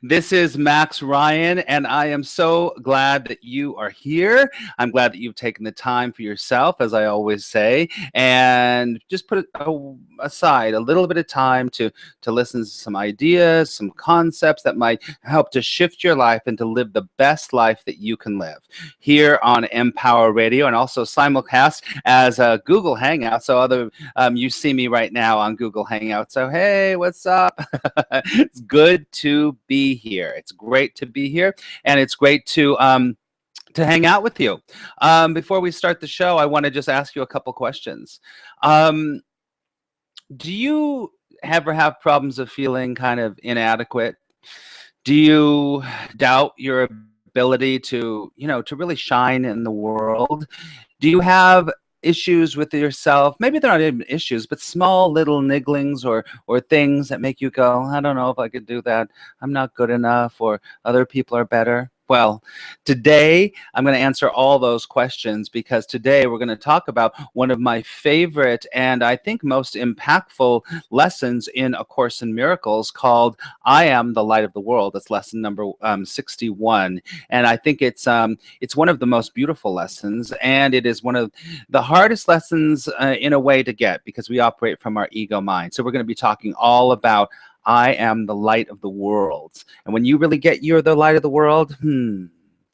This is Max Ryan, and I am so glad that you are here. I'm glad that you've taken the time for yourself, as I always say, and just put aside a little bit of time to listen to some ideas, some concepts that might help to shift your life and to live the best life that you can live here on Empower Radio, and also simulcast as a Google Hangout. So you see me right now on Google Hangout. So hey, what's up? It's good to be here. It's great to be here, and it's great to hang out with you. Before we start the show, I want to just ask you a couple questions. Um, do you ever have problems of feeling kind of inadequate? Do you doubt your ability to really shine in the world? Do you have issues with yourself? Maybe they're not even issues, but small little nigglings or things that make you go, I don't know if I could do that. I'm not good enough, or other people are better. Well, today I'm going to answer all those questions, because today we're going to talk about one of my favorite and I think most impactful lessons in A Course in Miracles, called I Am the Light of the World. That's lesson number 61. And I think it's one of the most beautiful lessons, and it is one of the hardest lessons in a way to get, because we operate from our ego mind. So we're going to be talking all about I am the light of the world. And when you really get you're the light of the world,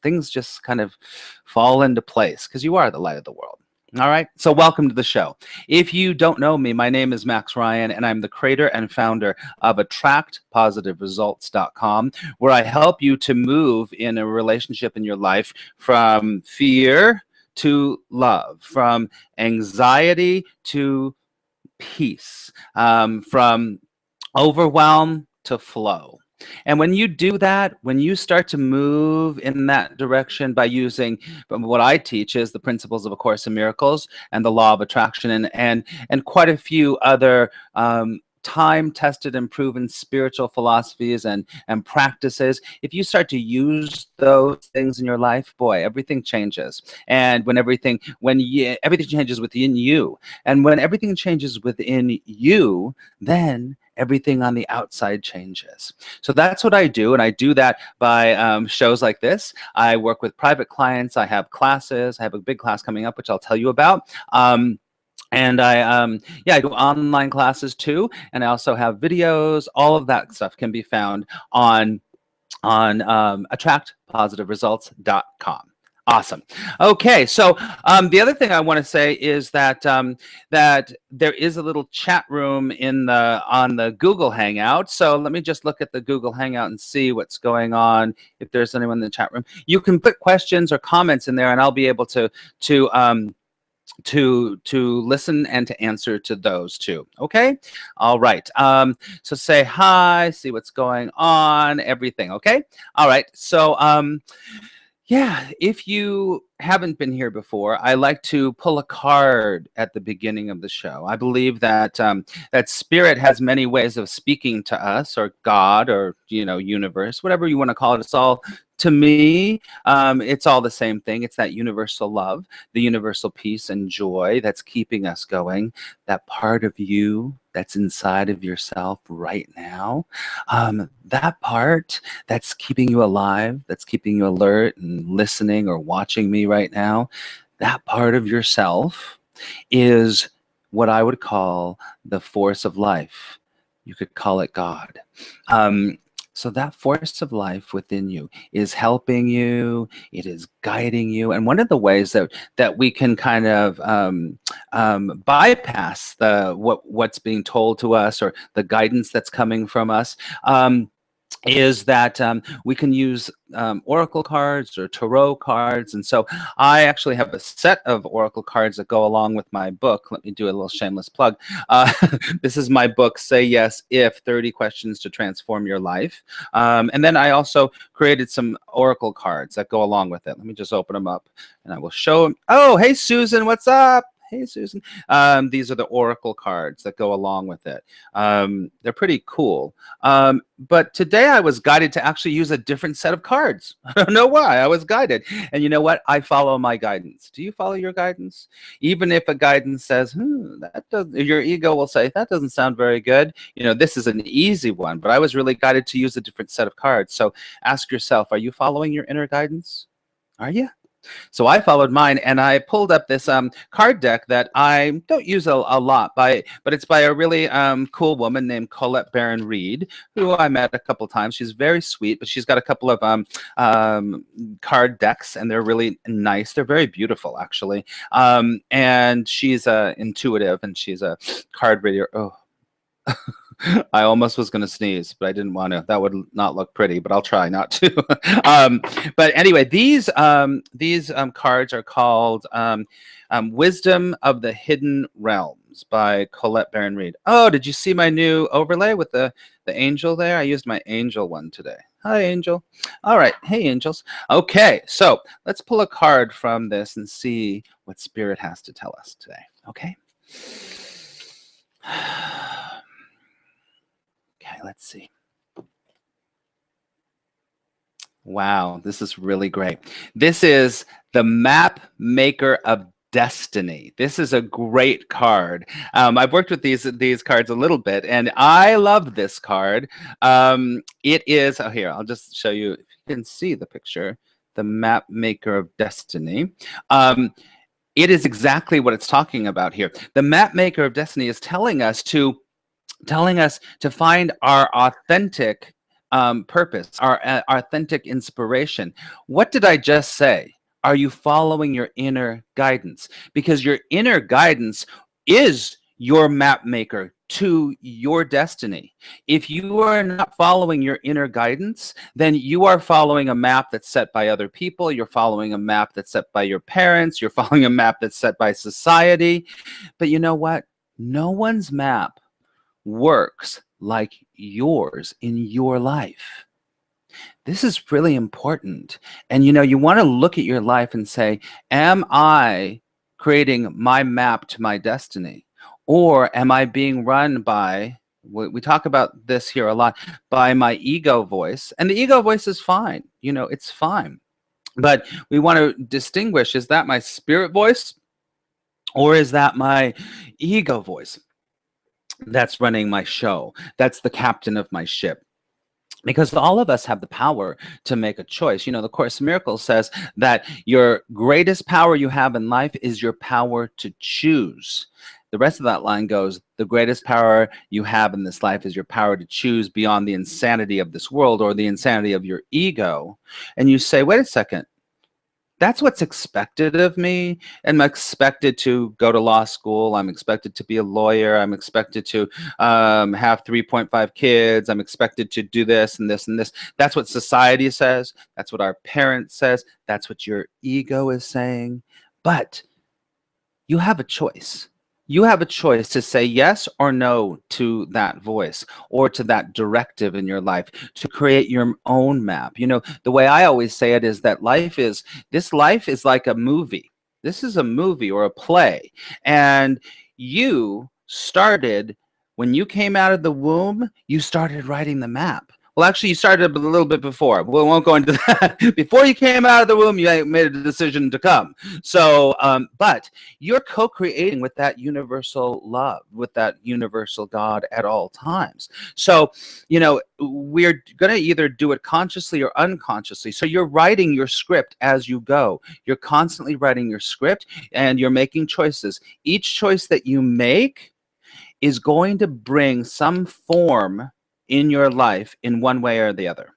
things just kind of fall into place, because you are the light of the world. All right. So welcome to the show. If you don't know me, my name is Max Ryan, and I'm the creator and founder of AttractPositiveResults.com, where I help you to move in a relationship in your life from fear to love, from anxiety to peace, from overwhelm to flow. And when you do that, when you start to move in that direction by using what I teach is the principles of A Course in Miracles and the law of attraction, and quite a few other time-tested and proven spiritual philosophies and practices. If you start to use those things in your life, boy, everything changes. And everything changes within you, and when everything changes within you, then everything on the outside changes. So that's what I do, and I do that by shows like this. I work with private clients. I have classes. I have a big class coming up, which I'll tell you about. And I do online classes too, and I also have videos. All of that stuff can be found on AttractPositiveResults.com. Awesome. Okay, so the other thing I want to say is that that there is a little chat room on the Google Hangout. So let me just look at the Google Hangout and see what's going on. If there's anyone in the chat room, you can put questions or comments in there, and I'll be able to listen and to answer to those too. Okay. All right. So say hi, see what's going on, everything. Okay. All right. So yeah, if you haven't been here before, I like to pull a card at the beginning of the show. I believe that that spirit has many ways of speaking to us, or God, or universe, whatever you want to call it. It's all, to me, it's all the same thing. It's that universal love, the universal peace and joy that's keeping us going. That part of you that's inside of yourself right now, that part that's keeping you alive, that's keeping you alert and listening or watching me right now, that part of yourself is what I would call the force of life. You could call it God. So that force of life within you is helping you. It is guiding you. And one of the ways that we can kind of bypass what's being told to us, or the guidance that's coming from us, is that we can use oracle cards or tarot cards. And so I actually have a set of oracle cards that go along with my book. Let me do a little shameless plug. This is my book, Say Yes If, 30 Questions to Transform Your Life. And then I also created some oracle cards that go along with it. Let me just open them up and I will show them. Oh, hey, Susan, what's up? Hey, Susan. These are the oracle cards that go along with it. They're pretty cool. But today I was guided to actually use a different set of cards. I don't know why. I was guided. And you know what? I follow my guidance. Do you follow your guidance? Even if a guidance says, that does, your ego will say, that doesn't sound very good. You know, this is an easy one, but I was really guided to use a different set of cards. So ask yourself, are you following your inner guidance? Are you? So I followed mine, and I pulled up this card deck that I don't use a lot, but it's by a really cool woman named Colette Baron Reed, who I met a couple times. She's very sweet, but she's got a couple of card decks, and they're really nice. They're very beautiful, actually. And she's intuitive, and she's a card reader. Oh. I almost was going to sneeze, but I didn't want to. That would not look pretty, but I'll try not to. But anyway, these cards are called Wisdom of the Hidden Realms by Colette Baron Reed. Oh, did you see my new overlay with the angel there? I used my angel one today. Hi, angel. All right. Hey, angels. Okay, so let's pull a card from this and see what Spirit has to tell us today. Okay. Okay, let's see. Wow, this is really great. This is the Map Maker of Destiny. This is a great card. I've worked with these cards a little bit, and I love this card. It is, oh, here, I'll just show you, if you can see the picture, the Map Maker of Destiny. It is exactly what it's talking about here. The Map Maker of Destiny is telling us to find our authentic purpose, our authentic inspiration. What did I just say? Are you following your inner guidance? Because your inner guidance is your map maker to your destiny. If you are not following your inner guidance, then you are following a map that's set by other people. You're following a map that's set by your parents. You're following a map that's set by society. But you know what? No one's map works like yours in your life. This is really important. And you know, you want to look at your life and say, am I creating my map to my destiny? Or am I being run by, we talk about this here a lot, by my ego voice? And the ego voice is fine. You know, it's fine. But we want to distinguish, is that my spirit voice? Or is that my ego voice? That's running my show. That's the captain of my ship. Because all of us have the power to make a choice. You know, the Course in Miracles says that your greatest power you have in life is your power to choose. The rest of that line goes, the greatest power you have in this life is your power to choose beyond the insanity of this world or the insanity of your ego. And you say, wait a second. That's what's expected of me. I'm expected to go to law school. I'm expected to be a lawyer. I'm expected to have 3.5 kids. I'm expected to do this and this and this. That's what society says. That's what our parents says. That's what your ego is saying. But you have a choice. You have a choice to say yes or no to that voice or to that directive in your life, to create your own map. You know, the way I always say it is that this life is like a movie. This is a movie or a play. And you started, when you came out of the womb, you started writing the map. Well, actually, you started a little bit before. We won't go into that. Before you came out of the womb, you made a decision to come. So, but you're co-creating with that universal love, with that universal God at all times. So, you know, we're going to either do it consciously or unconsciously. So you're writing your script as you go. You're constantly writing your script, and you're making choices. Each choice that you make is going to bring some form in your life in one way or the other.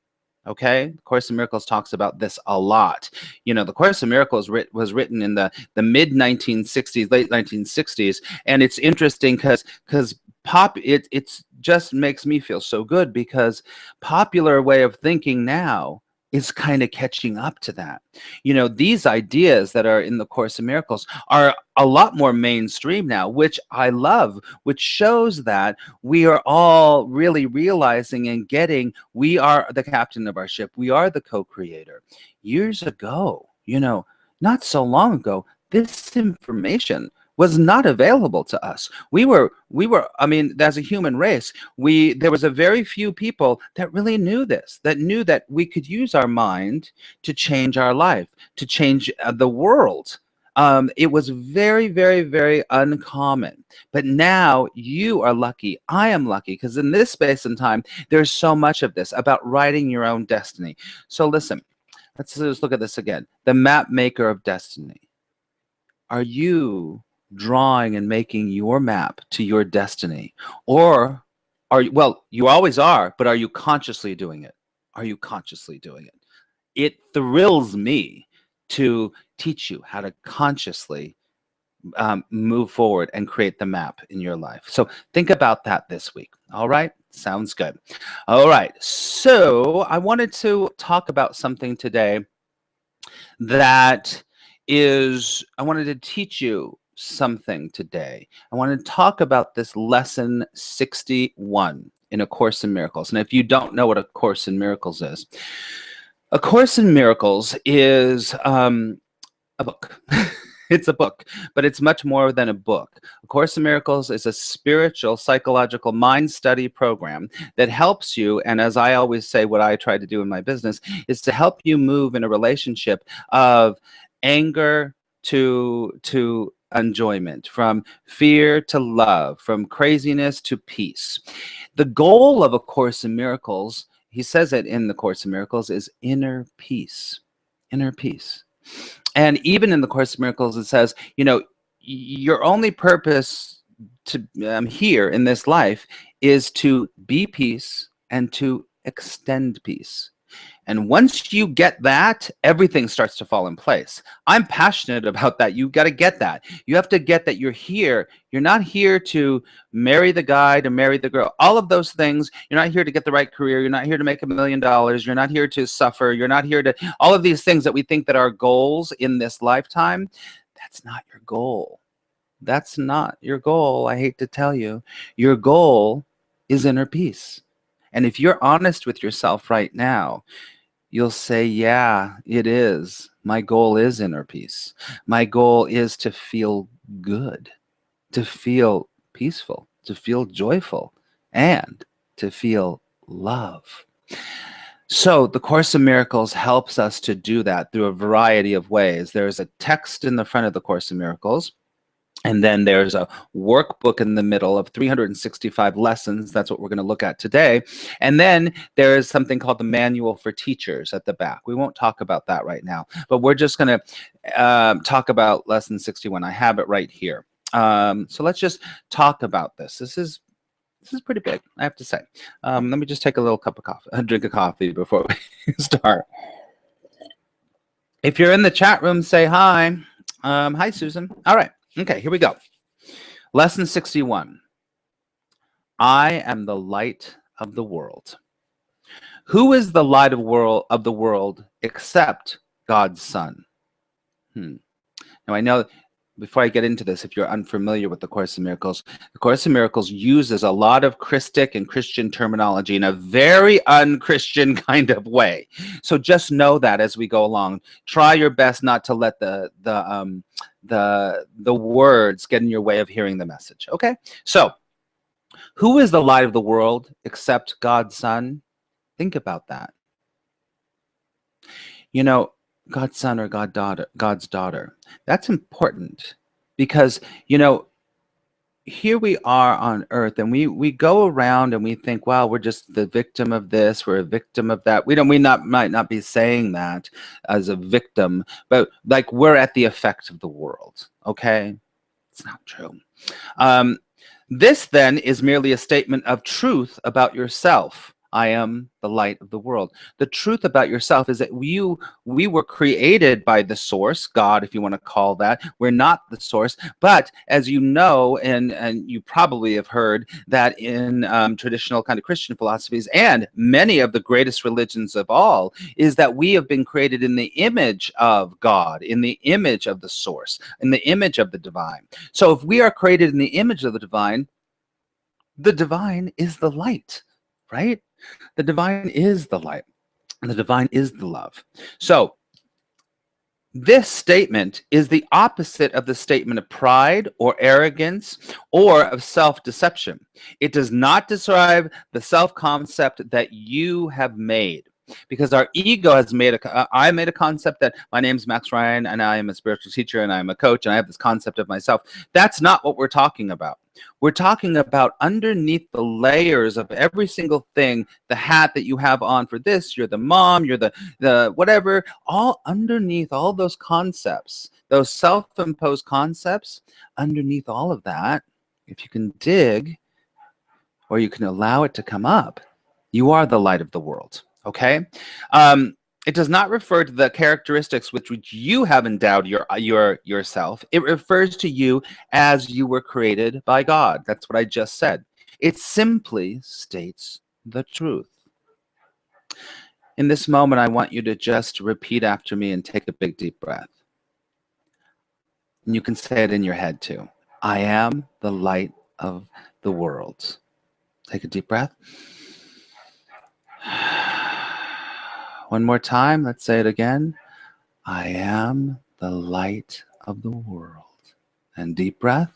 Okay, the Course in Miracles talks about this a lot. You know, the Course in Miracles was written in the mid 1960s, late 1960s, and it's interesting because it's just makes me feel so good, because popular way of thinking now is kind of catching up to that. You know, these ideas that are in the Course in Miracles are a lot more mainstream now, which I love, which shows that we are all really realizing and getting we are the captain of our ship. We are the co-creator. Years ago, you know, not so long ago, this information was not available to us. I mean, as a human race, there was a very few people that really knew this, that knew that we could use our mind to change our life, to change the world. It was very, very, very uncommon. But now you are lucky. I am lucky, because in this space and time, there's so much of this about writing your own destiny. So listen, let's just look at this again. The map maker of destiny. Are you drawing and making your map to your destiny? Or are you, well, you always are, but are you consciously doing it? Are you consciously doing it? It thrills me to teach you how to consciously move forward and create the map in your life. So think about that this week. All right. Sounds good. All right. So I wanted to talk about something today that I wanted to teach you something today. I want to talk about this lesson 61 in A Course in Miracles. And if you don't know what A Course in Miracles is, A Course in Miracles is a book. It's a book, but it's much more than a book. A Course in Miracles is a spiritual, psychological mind study program that helps you, and as I always say, what I try to do in my business is to help you move in a relationship of anger to enjoyment, from fear to love, from craziness to peace. The goal of A Course in Miracles, he says it in The Course in Miracles, is inner peace. Inner peace. And even in The Course in Miracles, it says, you know, your only purpose to here in this life is to be peace and to extend peace. And once you get that, everything starts to fall in place. I'm passionate about that. You got to get that. You have to get that you're here. You're not here to marry the guy, to marry the girl. All of those things. You're not here to get the right career. You're not here to make $1 million. You're not here to suffer. You're not here to all of these things that we think that are goals in this lifetime. That's not your goal. That's not your goal. I hate to tell you. Your goal is inner peace. And if you're honest with yourself right now, you'll say, yeah, it is. My goal is inner peace. My goal is to feel good, to feel peaceful, to feel joyful, and to feel love. So the Course in Miracles helps us to do that through a variety of ways. There's a text in the front of the Course in Miracles. And then there's a workbook in the middle of 365 lessons. That's what we're going to look at today. And then there is something called the Manual for Teachers at the back. We won't talk about that right now, but we're just going to talk about lesson 61. I have it right here. So let's just talk about this. This is pretty big, I have to say. Let me just take a little cup of coffee, a drink of coffee before we start. If you're in the chat room, say hi. Hi, Susan. All right. Okay, here we go. Lesson 61. I am the light of the world. Who is the light of the world except God's Son? Now I know, before I get into this, if you're unfamiliar with the Course in Miracles, the Course in Miracles uses a lot of Christic and Christian terminology in a very unchristian kind of way. So just know that as we go along. Try your best not to let the words get in your way of hearing the message. Okay? So, who is the light of the world except God's Son? Think about that. You know, God's Son or God's daughter. That's important because, you know, here we are on earth and we go around and we think, wow, we're just the victim of this, we're a victim of that. Might not be saying that as a victim, but like we're at the effect of the world. Okay? It's not true. This then is merely a statement of truth about yourself. I am the light of the world. The truth about yourself is that we were created by the source, God, if you want to call that. We're not the source. But as you know, and you probably have heard that in traditional kind of Christian philosophies and many of the greatest religions of all, is that we have been created in the image of God, in the image of the source, in the image of the divine. So if we are created in the image of the divine is the light, right? The divine is the light. And the divine is the love. So This statement is the opposite of the statement of pride or arrogance or of self-deception. It does not describe the self-concept that you have made. Because our ego has made I made a concept that my name's Max Ryan and I am a spiritual teacher and I'm a coach and I have this concept of myself. That's not what we're talking about. We're talking about underneath the layers of every single thing, the hat that you have on for this, you're the mom, you're the whatever, all underneath all those concepts, those self-imposed concepts, underneath all of that, if you can dig or you can allow it to come up, you are the light of the world. Okay. It does not refer to the characteristics with which you have endowed yourself. It refers to you as you were created by God. That's what I just said. It simply states the truth. In this moment, I want you to just repeat after me and take a big deep breath. And you can say it in your head too. I am the light of the world. Take a deep breath. One more time. Let's say it again. I am the light of the world. And deep breath.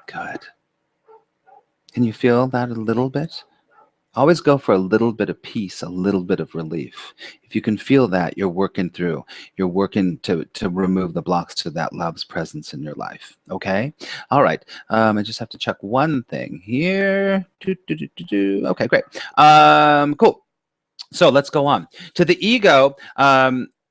Good. Can you feel that a little bit? Always go for a little bit of peace, a little bit of relief. If you can feel that, you're working through. You're working to remove the blocks to that love's presence in your life. Okay? All right. I just have to check one thing here. Okay, great. Cool. So let's go on. To the ego,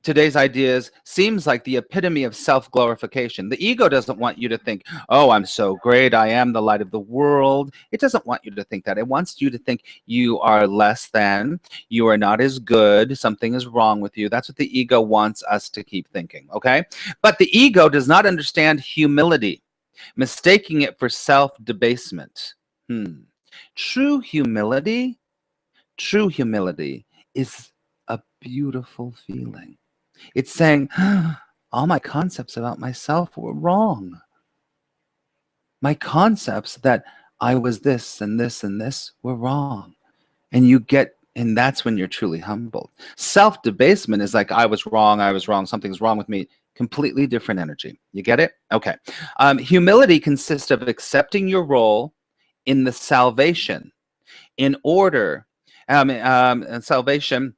today's ideas seems like the epitome of self-glorification. The ego doesn't want you to think, oh, I'm so great, I am the light of the world. It doesn't want you to think that. It wants you to think you are less than, you are not as good, something is wrong with you. That's what the ego wants us to keep thinking, okay? But the ego does not understand humility, mistaking it for self-debasement. True humility is a beautiful feeling. It's saying, all my concepts about myself were wrong. My concepts that I was this and this and this were wrong. And that's when you're truly humbled. Self-debasement is like, I was wrong, something's wrong with me. Completely different energy. You get it? Okay. Humility consists of accepting your role in the salvation in order, and salvation,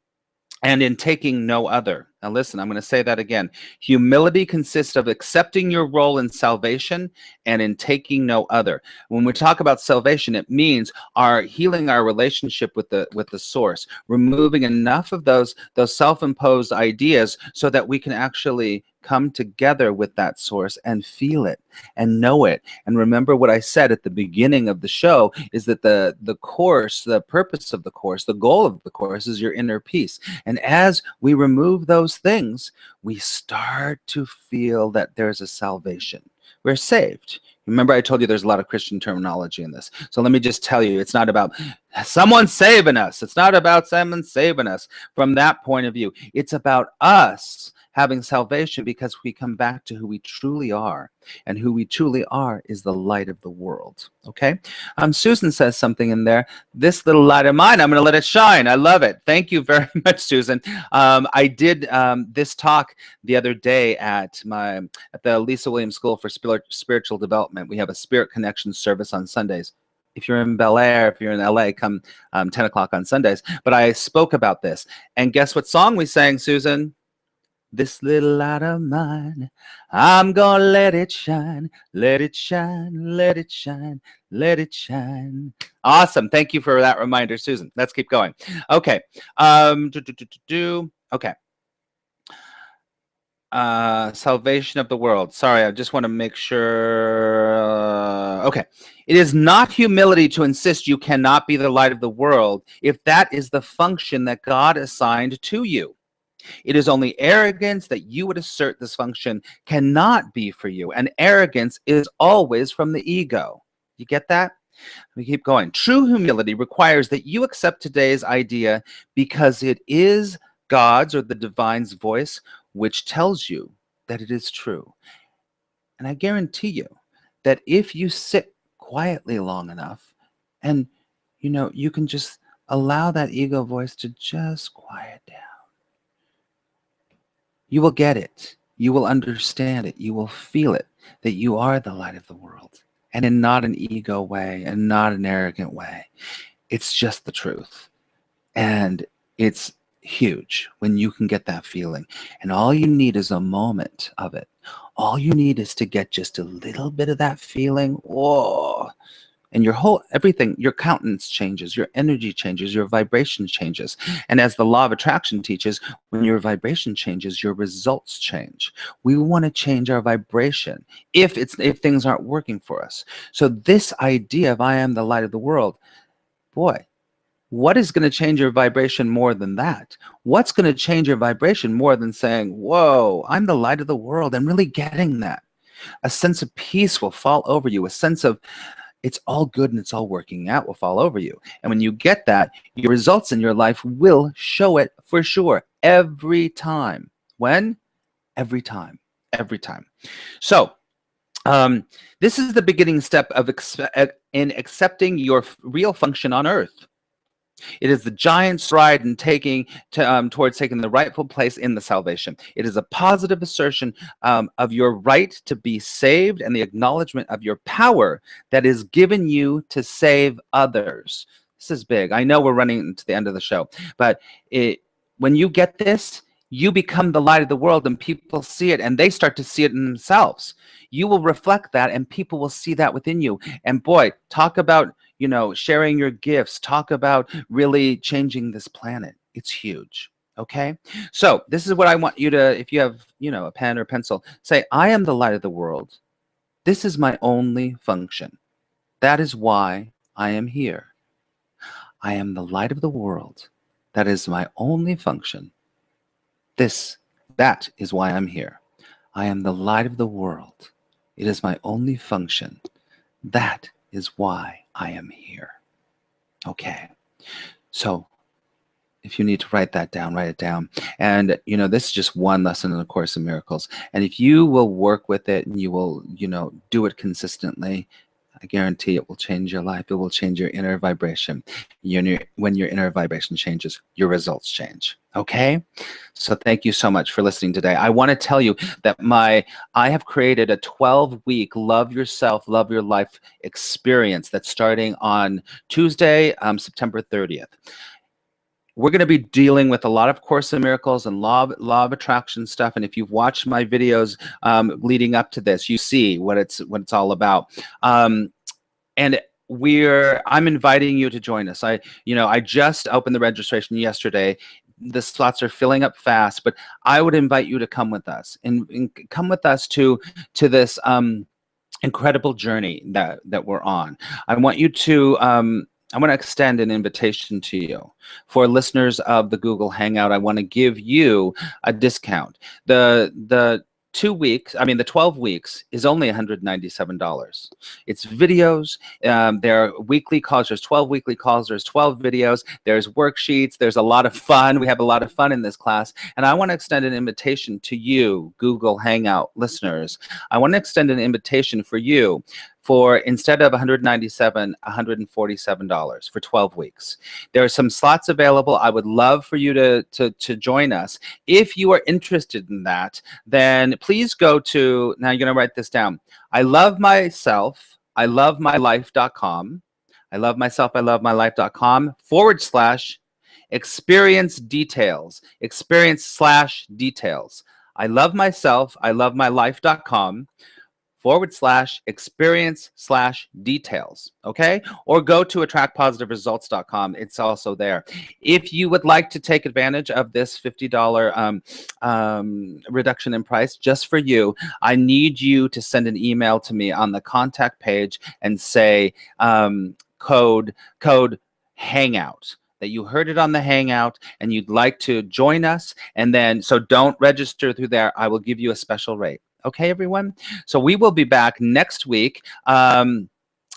and in taking no other. Now listen, I'm going to say that again. Humility consists of accepting your role in salvation and in taking no other. When we talk about salvation, it means healing our relationship with the source, removing enough of those self-imposed ideas so that we can actually come together with that source and feel it and know it. And remember what I said at the beginning of the show is that the course, the purpose of the course, the goal of the course is your inner peace. And as we remove those things, we start to feel that there's a salvation. We're saved. Remember, I told you there's a lot of Christian terminology in this. So let me just tell you, it's not about someone saving us. It's not about someone saving us from that point of view. It's about us having salvation because we come back to who we truly are. And who we truly are is the light of the world. Okay? Susan says something in there. This little light of mine, I'm going to let it shine. I love it. Thank you very much, Susan. I did this talk the other day at the Lisa Williams School for Spiritual Development. We have a Spirit Connection service on Sundays. If you're in Bel Air, if you're in LA, come 10 o'clock on Sundays. But I spoke about this. And guess what song we sang, Susan? This little light of mine, I'm gonna let it shine, let it shine, let it shine, let it shine. Awesome. Thank you for that reminder, Susan. Let's keep going. Okay. Okay. Salvation of the world. Sorry, I just want to make sure. Okay. It is not humility to insist you cannot be the light of the world if that is the function that God assigned to you. It is only arrogance that you would assert this function cannot be for you. And arrogance is always from the ego. You get that? We keep going. True humility requires that you accept today's idea because it is God's or the divine's voice which tells you that it is true. And I guarantee you that if you sit quietly long enough and you can just allow that ego voice to just quiet down. You will get it. You will understand it. You will feel it, that you are the light of the world. And in not an ego way and not an arrogant way. It's just the truth. And it's huge when you can get that feeling. And all you need is a moment of it. All you need is to get just a little bit of that feeling. Whoa. And your whole everything, your countenance changes, your energy changes, your vibration changes. And as the law of attraction teaches, when your vibration changes, your results change. We want to change our vibration if things aren't working for us. So this idea of I am the light of the world, boy, what is going to change your vibration more than that? What's going to change your vibration more than saying, whoa, I'm the light of the world, and really getting that? A sense of peace will fall over you. A sense of it's all good and it's all working out will fall over you. And when you get that, your results in your life will show it for sure. Every time. When? Every time. Every time. So this is the beginning step of in accepting your real function on earth. It is the giant stride in towards taking the rightful place in the salvation. It is a positive assertion of your right to be saved and the acknowledgement of your power that is given you to save others. This is big. I know we're running to the end of the show, but when you get this, you become the light of the world and people see it and they start to see it in themselves. You will reflect that and people will see that within you. And boy, talk about sharing your gifts, talk about really changing this planet. It's huge. Okay. So this is what I want you to, if you have, a pen or pencil, say, I am the light of the world. This is my only function. That is why I am here. I am the light of the world. That is my only function. That is why I'm here. I am the light of the world. It is my only function. That is why I am here. Okay. So if you need to write that down, write it down. And, this is just one lesson in the Course in Miracles. And if you will work with it and you will, do it consistently, I guarantee it will change your life. It will change your inner vibration. When your inner vibration changes, your results change. Okay? So thank you so much for listening today. I want to tell you that I have created a 12-week Love Yourself, Love Your Life experience that's starting on Tuesday, September 30th. We're going to be dealing with a lot of Course in Miracles and law of attraction stuff. And if you've watched my videos leading up to this, you see what it's all about. And I'm inviting you to join us. I just opened the registration yesterday. The slots are filling up fast, but I would invite you to come with us and come with us to this incredible journey that we're on. I want to extend an invitation to you. For listeners of the Google Hangout, I want to give you a discount. The 12 weeks is only $197. It's videos. There are weekly calls. There's 12 weekly calls. There's 12 videos. There's worksheets. There's a lot of fun. We have a lot of fun in this class. And I want to extend an invitation to you, Google Hangout listeners. I want to extend an invitation for you for, instead of $197, $147 for 12 weeks. There are some slots available. I would love for you to join us. If you are interested in that, then please go to, now you're going to write this down, I love myself, I love my life.com. I love myself, I love my life.com /experience details, experience/details. I love myself, I love my life.com /experience/details, okay? Or go to attractpositiveresults.com. It's also there. If you would like to take advantage of this $50 reduction in price just for you, I need you to send an email to me on the contact page and say code Hangout, that you heard it on the Hangout and you'd like to join us. And then, so don't register through there. I will give you a special rate. Okay, everyone? So we will be back next week. We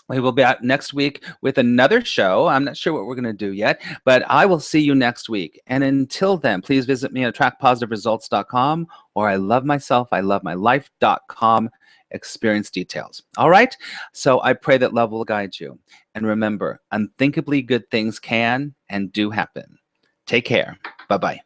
will be back next week with another show. I'm not sure what we're going to do yet, but I will see you next week. And until then, please visit me at attractpositiveresults.com or I love myself, I love my life.com experience details. All right? So I pray that love will guide you. And remember, unthinkably good things can and do happen. Take care. Bye-bye.